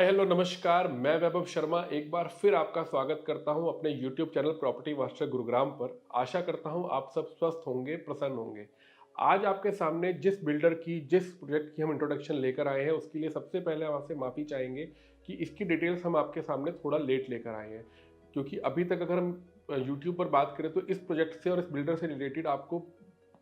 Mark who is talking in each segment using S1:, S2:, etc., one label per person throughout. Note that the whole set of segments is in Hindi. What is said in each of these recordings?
S1: हेलो नमस्कार। मैं वैभव शर्मा एक बार फिर आपका स्वागत करता हूं अपने YouTube channel property master Gurugram पर। आशा करता हूं आप सब स्वस्थ होंगे, प्रसन्न होंगे। आज आपके सामने जिस बिल्डर की, जिस प्रोजेक्ट की हम इंट्रोडक्शन लेकर आए हैं, उसके लिए सबसे पहले हम आपसे माफ़ी चाहेंगे कि इसकी डिटेल्स हम आपके सामने थोड़ा लेट लेकर आए हैं, क्योंकि अभी तक अगर हम यूट्यूब पर बात करें तो इस प्रोजेक्ट से और इस बिल्डर से रिलेटेड आपको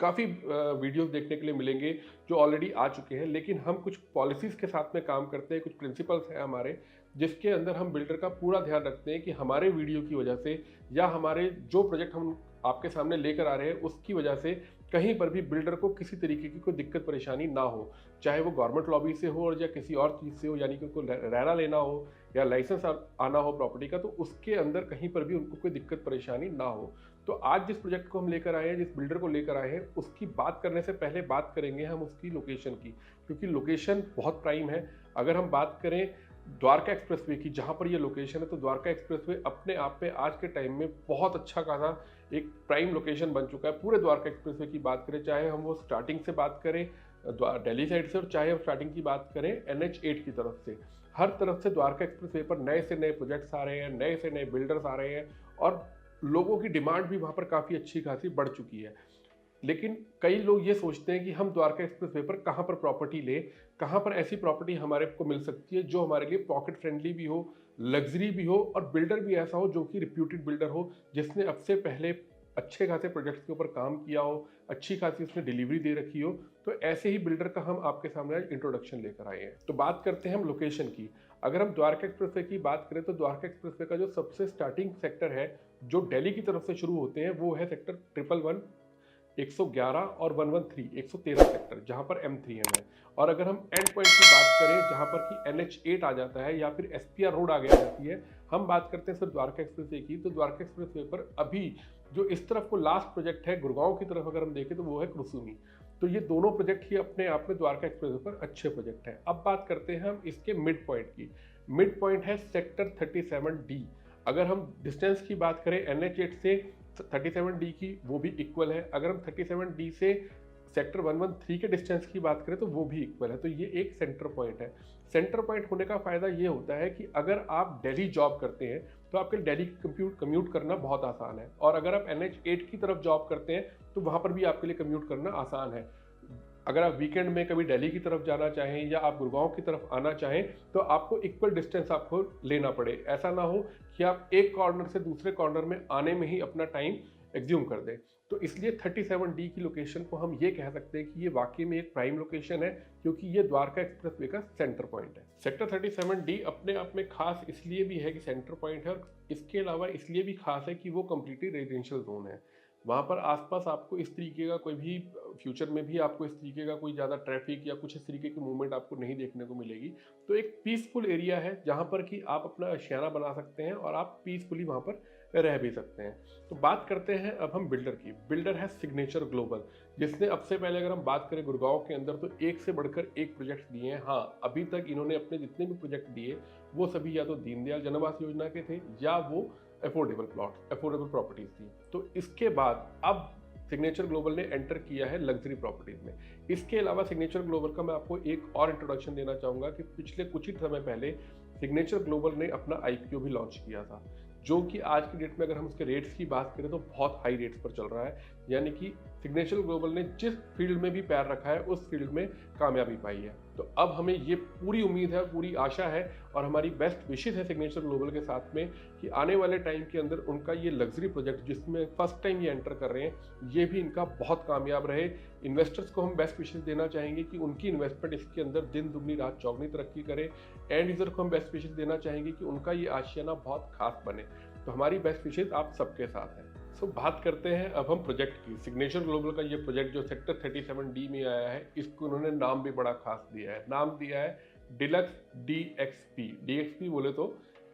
S1: काफ़ी वीडियोस देखने के लिए मिलेंगे जो ऑलरेडी आ चुके हैं। लेकिन हम कुछ पॉलिसीज़ के साथ में काम करते हैं, कुछ प्रिंसिपल्स हैं हमारे, जिसके अंदर हम बिल्डर का पूरा ध्यान रखते हैं कि हमारे वीडियो की वजह से या हमारे जो प्रोजेक्ट हम आपके सामने लेकर आ रहे हैं उसकी वजह से कहीं पर भी बिल्डर को किसी तरीके की कोई दिक्कत परेशानी ना हो, चाहे वो गवर्नमेंट लॉबी से हो और या किसी और चीज़ से हो, यानी कि उनको रहना लेना हो या लाइसेंस आना हो प्रॉपर्टी का, तो उसके अंदर कहीं पर भी उनको कोई दिक्कत परेशानी ना हो। तो आज जिस प्रोजेक्ट को हम लेकर आए हैं, जिस बिल्डर को लेकर आए हैं, उसकी बात करने से पहले बात करेंगे हम उसकी लोकेशन की, क्योंकि लोकेशन बहुत प्राइम है। अगर हम बात करें द्वारका एक्सप्रेसवे की, जहां पर ये लोकेशन है, तो द्वारका एक्सप्रेसवे अपने आप में आज के टाइम में बहुत अच्छा खासा एक प्राइम लोकेशन बन चुका है। पूरे द्वारका एक्सप्रेसवे की बात करें, चाहे हम वो स्टार्टिंग से बात करें दिल्ली साइड से, और चाहे हम स्टार्टिंग की बात करें NH8 की तरफ से, हर तरफ से द्वारका एक्सप्रेसवे पर नए से नए प्रोजेक्ट्स आ रहे हैं, नए से नए बिल्डर्स आ रहे हैं और लोगों की डिमांड भी वहाँ पर काफ़ी अच्छी खासी बढ़ चुकी है। लेकिन कई लोग ये सोचते हैं कि हम द्वारका एक्सप्रेसवे पर कहाँ पर प्रॉपर्टी लें, कहाँ पर ऐसी प्रॉपर्टी हमारे को मिल सकती है जो हमारे लिए पॉकेट फ्रेंडली भी हो, लग्जरी भी हो और बिल्डर भी ऐसा हो जो कि रिप्यूटेड बिल्डर हो, जिसने अब से पहले अच्छे खासे प्रोजेक्ट्स के ऊपर काम किया हो, अच्छी खासी उसने डिलीवरी दे रखी हो। तो ऐसे ही बिल्डर का हम आपके सामने आज इंट्रोडक्शन लेकर आए हैं। तो बात करते हैं हम लोकेशन की। अगर हम द्वारका एक्सप्रेसवे की बात करें तो द्वारका एक्सप्रेसवे का जो सबसे स्टार्टिंग सेक्टर है, जो दिल्ली की तरफ से शुरू होते हैं, वो है सेक्टर 111, 111 और 113, 113 सेक्टर, जहां पर M3M है। और अगर हम एंड पॉइंट की बात करें, जहां पर कि NH8 आ जाता है या फिर SPR रोड आ गया जाती है, हम बात करते हैं सिर्फ द्वारका एक्सप्रेसवे की, तो द्वारका एक्सप्रेसवे पर अभी जो इस तरफ को लास्ट प्रोजेक्ट है गुड़गांव की तरफ अगर हम देखें तो वो है कुसुमी। तो ये दोनों प्रोजेक्ट ही अपने आप में द्वारका एक्सप्रेसवे पर अच्छे प्रोजेक्ट हैं। अब बात करते हैं हम इसके मिड पॉइंट की। मिड पॉइंट है सेक्टर 37D। अगर हम डिस्टेंस की बात करें NH8 से 37D की, वो भी इक्वल है। अगर हम 37D से सेक्टर 113 के डिस्टेंस की बात करें तो वो भी इक्वल है। तो ये एक सेंटर पॉइंट है। सेंटर पॉइंट होने का फायदा ये होता है कि अगर आप दिल्ली जॉब करते हैं तो आपके दिल्ली कम्यूट करना बहुत आसान है, और अगर आप NH8 की तरफ जॉब करते हैं तो वहां पर भी आपके लिए कम्यूट करना आसान है। अगर आप वीकेंड में कभी दिल्ली की तरफ जाना चाहें या आप गुड़गांव की तरफ आना चाहें तो आपको इक्वल डिस्टेंस आपको लेना पड़े। ऐसा ना हो कि आप एक कॉर्नर से दूसरे कॉर्नर में आने में ही अपना टाइम एग्ज्यूम कर दें। तो इसलिए 37D की लोकेशन को हम ये कह सकते हैं कि ये वाकई में एक प्राइम लोकेशन है, क्योंकि ये द्वारका एक्सप्रेसवे का सेंटर पॉइंट है। सेक्टर 37D अपने आप में खास इसलिए भी है कि सेंटर पॉइंट है, और इसके अलावा इसलिए भी खास है कि वो कम्प्लीटली रेजिडेंशियल जोन है। वहाँ पर आसपास आपको इस तरीके का कोई भी फ्यूचर में भी आपको इस तरीके का कोई ज़्यादा ट्रैफिक या कुछ इस तरीके की मूवमेंट आपको नहीं देखने को मिलेगी। तो एक पीसफुल एरिया है जहाँ पर कि आप अपना आशियाना बना सकते हैं और आप पीसफुली वहाँ पर रह भी सकते हैं। तो बात करते हैं अब हम बिल्डर की। बिल्डर है सिग्नेचर ग्लोबल, जिसने अब से पहले अगर हम बात करें गुड़गांव के अंदर तो एक से बढ़कर एक प्रोजेक्ट दिए हैं। हाँ, अभी तक इन्होंने अपने जितने भी प्रोजेक्ट दिए वो सभी या तो दीनदयाल जन आवास योजना के थे या वो अफोर्डेबल प्लॉट, अफोर्डेबल प्रॉपर्टीज थी। तो इसके बाद अब सिग्नेचर ग्लोबल ने एंटर किया है लग्जरी प्रॉपर्टीज में। इसके अलावा सिग्नेचर ग्लोबल का मैं आपको एक और इंट्रोडक्शन देना चाहूंगा कि पिछले कुछ ही समय पहले सिग्नेचर ग्लोबल ने अपना IPO भी लॉन्च किया था, जो कि आज की डेट में अगर हम उसके रेट्स की बात करें तो बहुत हाई रेट्स पर चल रहा है। यानी कि सिग्नेचर ग्लोबल ने जिस फील्ड में भी पैर रखा है उस फील्ड में कामयाबी पाई है। तो अब हमें ये पूरी उम्मीद है, पूरी आशा है और हमारी बेस्ट विशेस है सिग्नेचर ग्लोबल के साथ में कि आने वाले टाइम के अंदर उनका ये लग्जरी प्रोजेक्ट जिसमें फर्स्ट टाइम ये एंटर कर रहे हैं, ये भी इनका बहुत कामयाब रहे। इन्वेस्टर्स को हम बेस्ट विशेस देना चाहेंगे कि उनकी इन्वेस्टमेंट इसके अंदर दिन दुगनी रात चौगनी तरक्की करे। एंड यूजर को हम बेस्ट विशेस देना चाहेंगे कि उनका ये आशियाना बहुत खास बने। तो हमारी बेस्ट विशेस आप सबके साथ है। सो बात करते हैं अब हम प्रोजेक्ट की। सिग्नेचर ग्लोबल का ये प्रोजेक्ट जो सेक्टर 37D में आया है, इसको उन्होंने नाम भी बड़ा खास दिया है। नाम दिया है डिलक्स DXP। DXP बोले तो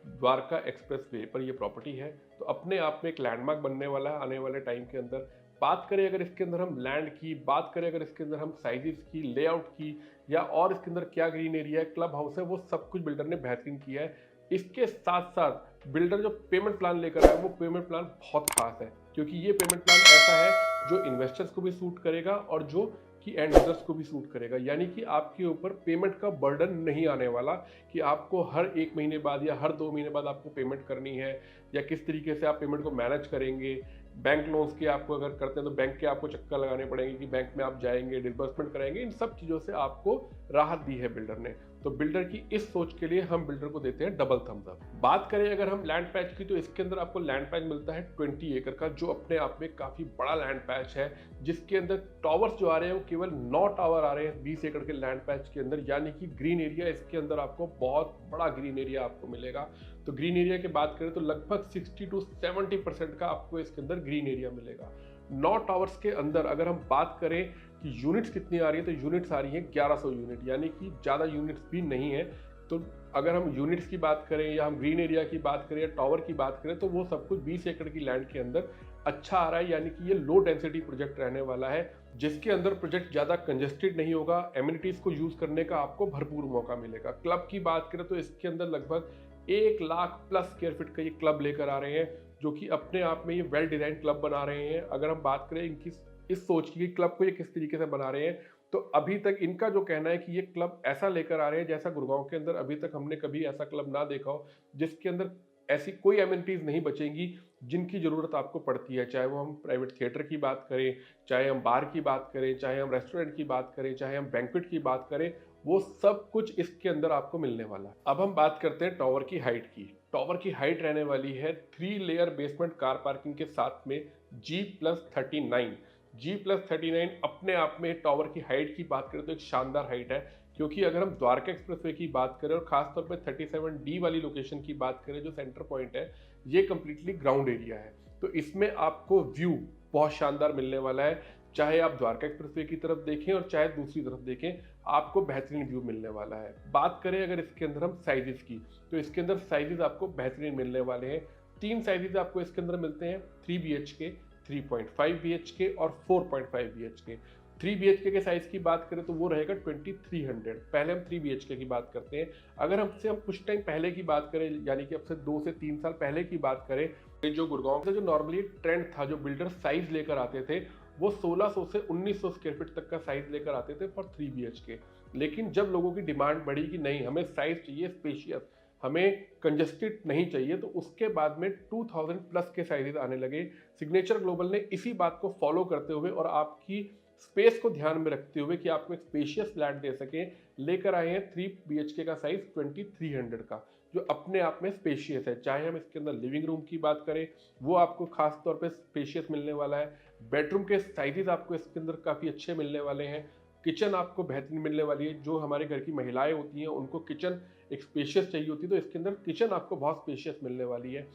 S1: द्वारका एक्सप्रेसवे पर ये प्रॉपर्टी है। तो अपने आप में एक लैंडमार्क बनने वाला है आने वाले टाइम के अंदर। बात करें अगर इसके अंदर हम लैंड की, बात करें अगर इसके अंदर हम साइजेस की, लेआउट की, या और इसके अंदर क्या ग्रीन एरिया है, क्लब हाउस है, वो सब कुछ बिल्डर ने बेहतरीन किया है। इसके साथ साथ बिल्डर जो पेमेंट प्लान लेकर आया है वो पेमेंट प्लान बहुत खास है, क्योंकि ये पेमेंट प्लान ऐसा है जो इन्वेस्टर्स को भी सूट करेगा और जो कि एंड यूजर्स को भी सूट करेगा। यानी कि आपके ऊपर पेमेंट का बर्डन नहीं आने वाला कि आपको हर 1 महीने बाद या हर 2 महीने बाद आपको पेमेंट करनी है, या किस तरीके से आप पेमेंट को मैनेज करेंगे। बैंक लोन्स के आपको अगर करते हैं तो बैंक के आपको चक्कर लगाने पड़ेंगे कि बैंक में आप जाएंगे, डिसबर्समेंट कराएंगे। इन सब चीज़ों से आपको राहत दी है बिल्डर ने। तो बिल्डर की इस सोच के लिए हम बिल्डर को देते हैं डबल थम्स अप। बात करें अगर हम लैंड पैच की, तो इसके अंदर आपको लैंड पैच मिलता है 20 एकड़ का, जो अपने आप में काफ़ी बड़ा लैंड पैच है, जिसके अंदर टावर्स जो आ रहे हैं वो केवल 9 टावर आ रहे हैं 20 एकड़ के लैंड पैच के अंदर। यानी कि ग्रीन एरिया इसके अंदर आपको बहुत बड़ा ग्रीन एरिया आपको मिलेगा। तो ग्रीन एरिया की बात करें तो लगभग 60 to 70% का आपको इसके अंदर ग्रीन एरिया मिलेगा। 9 टावर्स के अंदर अगर हम बात करें कि यूनिट्स कितनी आ रही है, तो यूनिट्स आ रही है 1100 यूनिट, यानी कि ज़्यादा यूनिट्स भी नहीं है। तो अगर हम यूनिट्स की बात करें या हम ग्रीन एरिया की बात करें या टावर की बात करें, तो वो सब कुछ 20 एकड़ की लैंड के अंदर अच्छा आ रहा है। यानी कि ये लो डेंसिटी प्रोजेक्ट रहने वाला है, जिसके अंदर प्रोजेक्ट ज़्यादा कंजेस्टेड नहीं होगा। एमिनिटीज़ को यूज़ करने का आपको भरपूर मौका मिलेगा। क्लब की बात करें तो इसके अंदर लगभग 1 लाख प्लस स्क्वायर फीट का ये क्लब लेकर आ रहे हैं, जो कि अपने आप में ये वेल डिजाइन क्लब बना रहे हैं। अगर हम बात करें इनकी इस सोच की क्लब को ये किस तरीके से बना रहे हैं, तो अभी तक इनका जो कहना है कि ये क्लब ऐसा लेकर आ रहे हैं जैसा गुड़गांव के अंदर अभी तक हमने कभी ऐसा क्लब ना देखा हो, जिसके अंदर ऐसी कोई एमिनिटीज नहीं बचेंगी जिनकी जरूरत आपको पड़ती है। चाहे वो हम प्राइवेट थिएटर की बात करें, चाहे हम बार की बात करें, चाहे हम रेस्टोरेंट की बात करें, चाहे हम बैंक्वेट की बात करें, वो सब कुछ इसके अंदर आपको मिलने वाला है। अब हम बात करते हैं टावर की हाइट की। टावर की हाइट रहने वाली है 3 लेयर बेसमेंट कार पार्किंग के साथ में G+39। G+39 अपने आप में टावर की हाइट की बात करें तो एक शानदार हाइट है, क्योंकि अगर हम द्वारका एक्सप्रेसवे की बात करें और खासतौर पर 37D वाली लोकेशन की बात करें जो सेंटर पॉइंट है, ये कंप्लीटली ग्राउंड एरिया है। तो इसमें आपको व्यू बहुत शानदार मिलने वाला है। चाहे आप द्वारका एक्सप्रेसवे की तरफ देखें और चाहे दूसरी तरफ देखें, आपको बेहतरीन व्यू मिलने वाला है। बात करें अगर इसके अंदर हम साइजेस की, तो इसके अंदर साइजेस आपको बेहतरीन मिलने वाले हैं। 3 साइजेस आपको इसके अंदर मिलते हैं, 3 BHK, 3.5 BHK और 4.5 BHK। 3 BHK के साइज की बात करें तो वो रहेगा 2300। पहले हम 3 BHK की बात करते हैं। अगर हमसे हम कुछ टाइम पहले की बात करें, यानी कि अब से 2 से 3 साल पहले की बात करें, जो गुड़गांव से जो नॉर्मली ट्रेंड था, जो बिल्डर साइज लेकर आते थे, वो 1600 से 1900 स्क्वायर फीट तक का साइज लेकर आते थे फॉर 3 BHK। लेकिन जब लोगों की डिमांड बढ़ी कि नहीं, हमें साइज चाहिए स्पेशियस, हमें कंजेस्टेड नहीं चाहिए, तो उसके बाद में 2000 प्लस के साइजेस आने लगे। सिग्नेचर ग्लोबल ने इसी बात को फॉलो करते हुए और आपकी स्पेस को ध्यान में रखते हुए कि आपको एक स्पेशियस फ्लैट दे सके, लेकर आए हैं 3 BHK का साइज 2300 का, जो अपने आप में स्पेशियस है। चाहे हम इसके अंदर लिविंग रूम की बात करें, वो आपको खास तौर पे स्पेशियस मिलने वाला है। बेडरूम के साइजेस आपको इसके अंदर काफ़ी अच्छे मिलने वाले हैं। किचन आपको बेहतरीन मिलने वाली है। जो हमारे घर की महिलाएं होती हैं उनको किचन एक स्पेशियस चाहिए होती है, तो इसके अंदर किचन आपको बहुत स्पेशियस मिलने वाली है।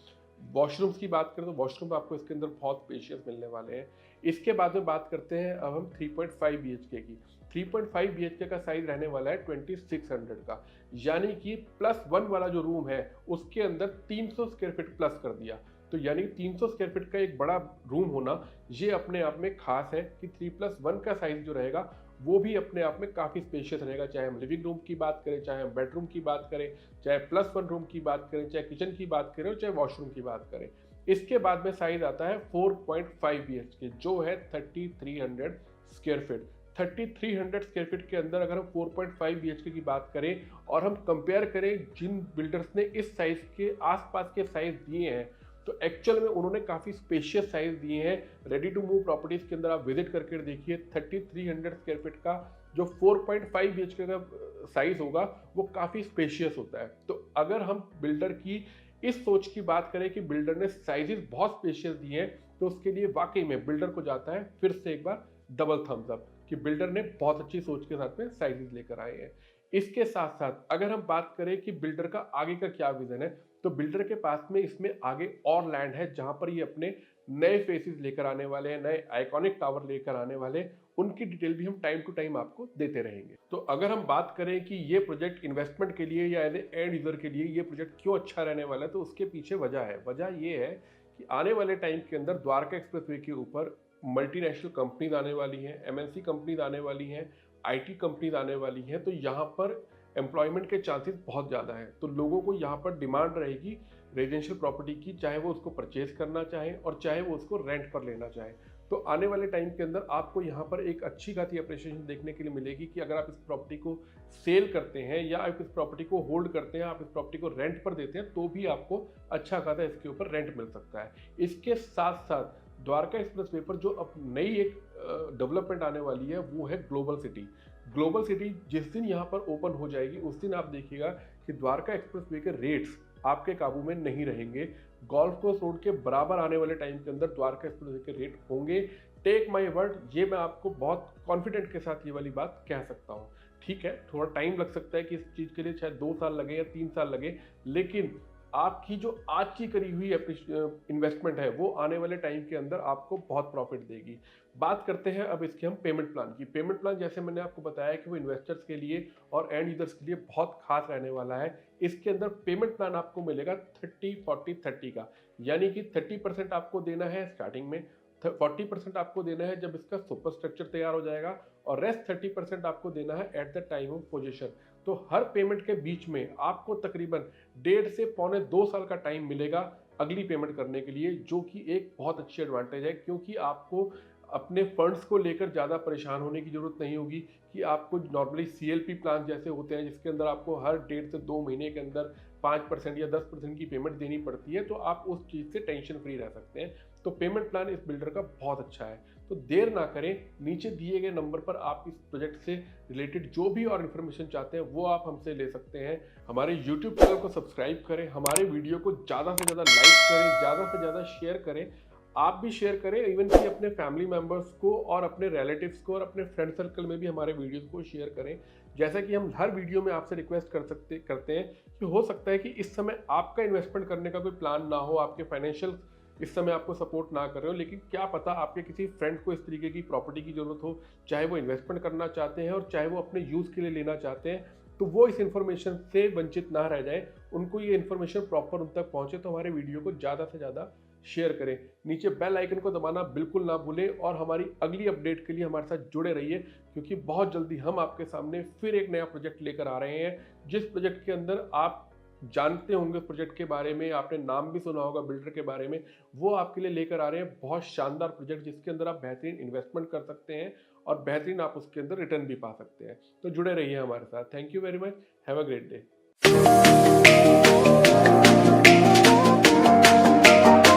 S1: वॉशरूम्स की बात करें तो वॉशरूम आपको इसके अंदर बहुत स्पेशियस मिलने वाले हैं। इसके बाद में बात करते हैं अब हम 3.5 BHK की। 3.5 BHK का साइज रहने वाला है 2600 का, यानी कि +1 वाला जो रूम है उसके अंदर 300 स्क्वायर फीट प्लस कर दिया। तो यानी 300 स्क्वायर फीट का एक बड़ा रूम होना ये अपने आप में खास है कि 3+1 का साइज जो रहेगा वो भी अपने आप में काफ़ी स्पेशियस रहेगा। चाहे हम लिविंग रूम की बात करें, चाहे हम बेडरूम की बात करें, चाहे +1 रूम की बात करें, चाहे किचन की बात करें और चाहे वॉशरूम की बात करें। इसके बाद में साइज आता है 4.5 BHK, जो है 3300 स्क्वायर फीट। 3300 स्क्वायर फीट के अंदर अगर हम 4.5 BHK की बात करें और हम कंपेयर करें जिन बिल्डर्स ने इस साइज के आसपास के साइज दिए हैं, तो एक्चुअल में उन्होंने काफ़ी स्पेशियस साइज दिए हैं। रेडी टू मूव प्रॉपर्टीज़ के अंदर आप विजिट करके देखिए, 3300 स्क्वायर फीट का जो 4.5 BHK का साइज होगा वो काफ़ी स्पेशियस होता है। तो अगर हम बिल्डर की इस सोच की बात करें कि बिल्डर ने साइजेस बहुत स्पेशियस दिए हैं, तो उसके लिए वाकई में बिल्डर को जाता है फिर से एक बार डबल थम्स अप कि बिल्डर ने बहुत अच्छी सोच के साथ में साइजेस लेकर आए हैं। इसके साथ साथ अगर हम बात करें कि बिल्डर का आगे का क्या विजन है, तो बिल्डर के पास में इसमें आगे और लैंड है जहां पर ये अपने नए फेसेस लेकर आने वाले हैं, नए आइकॉनिक टावर लेकर आने वाले हैं। उनकी डिटेल भी हम टाइम टू टाइम आपको देते रहेंगे। तो अगर हम बात करें कि ये प्रोजेक्ट इन्वेस्टमेंट के लिए या एज ए एंड यूजर के लिए ये प्रोजेक्ट क्यों अच्छा रहने वाला है, तो उसके पीछे वजह है। वजह ये है कि आने वाले टाइम के अंदर द्वारका एक्सप्रेसवे के ऊपर मल्टीनेशनल कंपनीज आने वाली हैं, MNC कंपनीज आने वाली हैं, IT कंपनीज आने वाली हैं। तो यहाँ पर एम्प्लॉयमेंट के चांसेस बहुत ज़्यादा हैं। तो लोगों को यहाँ पर डिमांड रहेगी रेजिडेंशियल प्रॉपर्टी की, चाहे वो उसको परचेज करना चाहे और चाहे वो उसको रेंट पर लेना चाहे। तो आने वाले टाइम के अंदर आपको यहाँ पर एक अच्छी खासी अप्रिसिएशन देखने के लिए मिलेगी कि अगर आप इस प्रॉपर्टी को सेल करते हैं या आप इस प्रॉपर्टी को होल्ड करते हैं, आप इस प्रॉपर्टी को रेंट पर देते हैं, तो भी आपको अच्छा खासा इसके ऊपर रेंट मिल सकता है। इसके साथ साथ द्वारका एक्सप्रेसवे पर जो अब नई एक डेवलपमेंट आने वाली है वो है ग्लोबल सिटी। ग्लोबल सिटी जिस दिन यहाँ पर ओपन हो जाएगी उस दिन आप देखिएगा कि द्वारका एक्सप्रेसवे के रेट्स आपके काबू में नहीं रहेंगे। गोल्फ कोर्स रोड के बराबर आने वाले टाइम के अंदर द्वारका एक्सप्रेसवे के रेट होंगे। टेक माई वर्ड, ये मैं आपको बहुत कॉन्फिडेंट के साथ ये वाली बात कह सकता हूँ। ठीक है, थोड़ा टाइम लग सकता है कि इस चीज़ के लिए शायद 2 साल लगे या 3 साल लगे, लेकिन आपकी जो आज की करी हुई इन्वेस्टमेंट है वो आने वाले टाइम के अंदर आपको बहुत प्रॉफिट देगी। बात करते हैं अब इसके हम पेमेंट प्लान की। पेमेंट प्लान जैसे मैंने आपको बताया कि वो इन्वेस्टर्स के लिए और एंड यूजर्स के लिए बहुत खास रहने वाला है। इसके अंदर पेमेंट प्लान आपको मिलेगा 30-40-30 का, यानी कि 30% आपको देना है स्टार्टिंग में, 40% आपको देना है जब इसका सुपर स्ट्रक्चर तैयार हो जाएगा, और रेस्ट 30% आपको देना है at the time of position. तो हर पेमेंट के बीच में आपको तकरीबन 1.5 से पौने 2 साल का टाइम मिलेगा अगली पेमेंट करने के लिए, जो कि एक बहुत अच्छी एडवांटेज है, क्योंकि आपको अपने फंड्स को लेकर ज़्यादा परेशान होने की ज़रूरत नहीं होगी कि आपको नॉर्मली CLP प्लान जैसे होते हैं जिसके अंदर आपको हर 1.5 से 2 महीने के अंदर 5% या 10% की पेमेंट देनी पड़ती है, तो आप उस चीज़ से टेंशन फ्री रह सकते हैं। तो पेमेंट प्लान इस बिल्डर का बहुत अच्छा है। तो देर ना करें, नीचे दिए गए नंबर पर आप इस प्रोजेक्ट से रिलेटेड जो भी और इन्फॉर्मेशन चाहते हैं वो आप हमसे ले सकते हैं। हमारे YouTube चैनल को सब्सक्राइब करें, हमारे वीडियो को ज़्यादा से ज़्यादा लाइक करें, ज़्यादा से ज़्यादा शेयर करें। आप भी शेयर करें, इवन कि अपने फैमिली मेम्बर्स को और अपने रिलेटिव्स को और अपने फ्रेंड सर्कल में भी हमारे वीडियोस को शेयर करें। जैसा कि हम हर वीडियो में आपसे रिक्वेस्ट करते हैं कि हो सकता है कि इस समय आपका इन्वेस्टमेंट करने का कोई प्लान ना हो, आपके फाइनेंशियल इस समय आपको सपोर्ट ना कर रहे हो, लेकिन क्या पता आपके किसी फ्रेंड को इस तरीके की प्रॉपर्टी की जरूरत हो, चाहे वो इन्वेस्टमेंट करना चाहते हैं और चाहे वो अपने यूज़ के लिए लेना चाहते हैं, तो वो इस इन्फॉर्मेशन से वंचित ना रह जाए, उनको ये इन्फॉर्मेशन प्रॉपर उन तक पहुंचे। तो हमारे वीडियो को ज़्यादा से ज़्यादा शेयर करें, नीचे बेल आइकन को दबाना बिल्कुल ना भूलें, और हमारी अगली अपडेट के लिए हमारे साथ जुड़े रहिए, क्योंकि बहुत जल्दी हम आपके सामने फिर एक नया प्रोजेक्ट लेकर आ रहे हैं, जिस प्रोजेक्ट के अंदर आप जानते होंगे प्रोजेक्ट के बारे में, आपने नाम भी सुना होगा बिल्डर के बारे में, वो आपके लिए लेकर आ रहे हैं बहुत शानदार प्रोजेक्ट, जिसके अंदर आप बेहतरीन इन्वेस्टमेंट कर सकते हैं और बेहतरीन आप उसके अंदर रिटर्न भी पा सकते हैं। तो जुड़े रहिए हमारे साथ। Thank you very much, have a great day.